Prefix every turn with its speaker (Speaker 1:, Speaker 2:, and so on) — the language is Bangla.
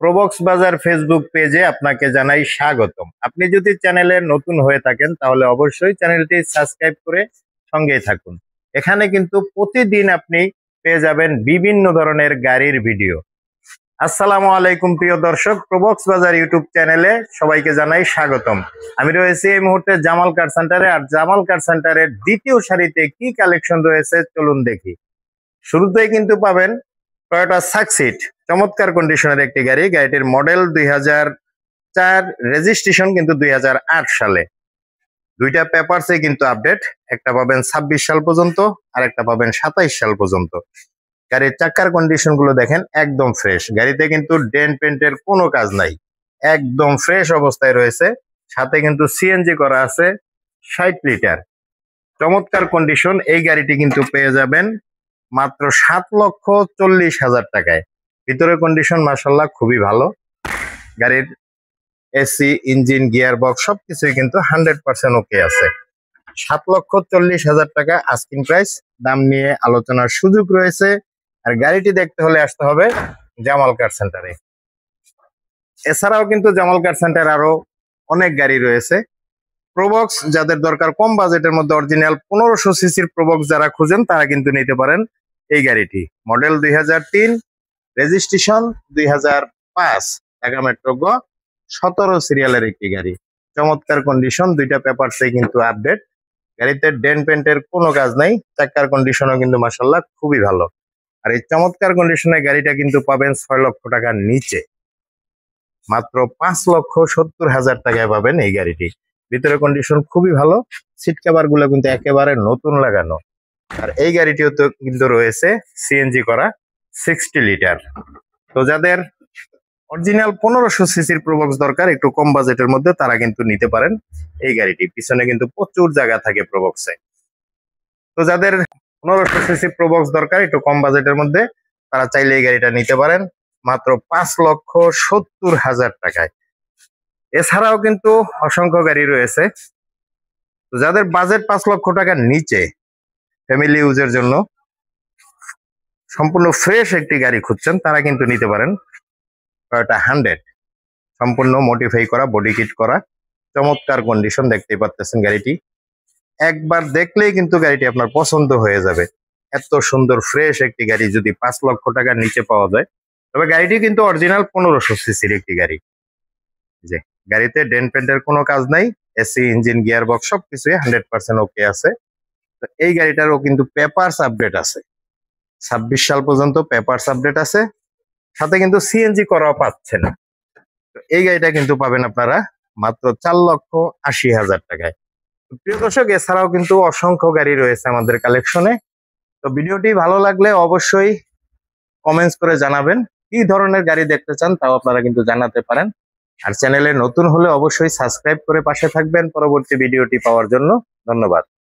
Speaker 1: প্রবক্স বাজার ফেসবুক পেজে আপনাকে জানাই স্বাগতম। আপনি যদি চ্যানেলে নতুন হয়ে থাকেন তাহলে অবশ্যই চ্যানেলটি সাবস্ক্রাইব করে সঙ্গেই থাকুন। এখানে কিন্তু প্রতিদিন আপনি পেয়ে যাবেন বিভিন্ন ধরনের গাড়ির ভিডিও। আসসালামু আলাইকুম প্রিয় দর্শক, প্রবক্স বাজার ইউটিউব চ্যানেলে সবাইকে জানাই স্বাগতম। আমি রয়েছি এই মুহূর্তে জামাল কার সেন্টারে, আর জামাল কার সেন্টারের দ্বিতীয় সারিতে কি কালেকশন রয়েছে চলুন দেখি। শুরুতেই কিন্তু পাবেন টয়োটা সাকসিড, চমৎকার কন্ডিশনের একটি গাড়ি। গাড়িটির মডেল 2004, রেজিস্ট্রেশন কিন্তু 2008 সালে। দুইটা পেপারসে কিন্তু আপডেট, একটা পাবেন 26 সাল পর্যন্ত আর একটা পাবেন 27 সাল পর্যন্ত। গাড়ির চাকার কন্ডিশন গুলো দেখেন, একদম ফ্রেশ। গাড়িতে কিন্তু ডেন্ট পেন্টের কোনো কাজ নাই, একদম ফ্রেশ অবস্থায় রয়েছে। সাথে কিন্তু সিএনজি করা আছে 60 লিটার। চমৎকার কন্ডিশন। এই গাড়িটি কিন্তু পেয়ে যাবেন মাত্র 7,40,000 টাকায়। ভিতরের কন্ডিশন মাশাআল্লাহ খুবই ভালো। গাড়ির এসি, ইঞ্জিন, গিয়ার বক্স সবকিছুই কিন্তু 100% ওকে আছে। 7,40,000 টাকা আস্কিং প্রাইস। দাম নিয়ে আলোচনার সুযোগ রয়েছে। আর গাড়িটি দেখতে হলে আসতে হবে জামাল কার সেন্টারে। এছাড়াও কিন্তু জামাল কার সেন্টারে আরো অনেক গাড়ি রয়েছে। প্রবক্স যাদের দরকার, কম বাজেটের মধ্যে অরিজিনাল 1500 সিসির প্রবক্স যারা খুঁজেন তারা কিন্তু নিতে পারেন এই গাড়িটি। মডেল 2003, রেজিস্ট্রেশন 2005, ঢাকা মেট্রো গ 17 সিরিয়ালের একটি গাড়ি। চমৎকার কন্ডিশন, দুইটা পেপারসে কিন্তু আপডেট। গাড়িতে ডেন্ট পেন্টের কোনো কাজ নাই। চাকার কন্ডিশনও কিন্তু মাশাআল্লাহ খুবই ভালো। আর এই চমৎকার কন্ডিশনের গাড়িটা কিন্তু পাবেন 6 লক্ষ টাকার নিচে, মাত্র 5,70,000 টাকায় পাবেন এই গাড়িটি। ভিতরে কন্ডিশন খুবই ভালো। সিট কভার গুলো কিন্তু একেবারে নতুন লাগানো। আর এই গাড়িটিও তো কিন্তু রয়েছে সিএনজি করা 60 লিটার। তো যাদের অরিজিনাল 1500 সিসির প্রবক্স দরকার একটু কম বাজেটের মধ্যে, তারা কিন্তু নিতে পারেন এই গাড়িটি। পিছনে কিন্তু প্রচুর জায়গা থাকে প্রবক্সে। তো যাদের 1500 সিসি প্রবক্স দরকার একটু কম বাজেটের মধ্যে, তারা চাইলে এই গাড়িটা নিতে পারেন মাত্র 5,70,000 টাকায়। এছাড়াও কিন্তু অসংখ্য গাড়ি রয়েছে। তো যাদের বাজেট 5 লক্ষ টাকার নিচে, ফ্যামিলি ইউজের জন্য সম্পূর্ণ ফ্রেশ একটি গাড়ি খুঁজছেন, তারা কিন্তু নিতে পারেন টয়োটা 100, সম্পূর্ণ মডিফাই করা, বডি কিট করা, চমৎকার কন্ডিশন। দেখতেই পাচ্ছেন গাড়িটি, একবার দেখলেই কিন্তু গাড়িটি আপনার পছন্দ হয়ে যাবে। এত সুন্দর ফ্রেশ একটি গাড়ি যদি 5 লক্ষ টাকার নিচে পাওয়া যায়, তবে গাড়িটি কিন্তু অরিজিনাল 1500 সিসির একটি গাড়ি। যে গাড়িতে ডেন্ট পেন্টের কোনো কাজ নাই, এসি, ইঞ্জিন, গিয়ার বক্স সবকিছুই 100% ওকে আছে। তো এই গাড়িটারও কিন্তু পেপারস আপডেট আছে, 26 সাল পর্যন্ত পেপারস আপডেট আছে। সাথে কিন্তু সিএনজি করাও পাচ্ছেন। তো এই গাড়িটা কিন্তু পাবেন আপনারা মাত্র 4,80,000 টাকায়। প্রিয় দর্শক, এছাড়াও কিন্তু অসংখ্য গাড়ি রয়েছে আমাদের কালেকশনে। তো ভিডিওটি ভালো লাগলে অবশ্যই কমেন্টস করে জানাবেন কি ধরনের গাড়ি দেখতে চান, তাও আপনারা কিন্তু জানাতে পারেন। আর চ্যানেলে নতুন হলে অবশ্যই সাবস্ক্রাইব করে পাশে থাকবেন পরবর্তী ভিডিওটি পাওয়ার জন্য। ধন্যবাদ।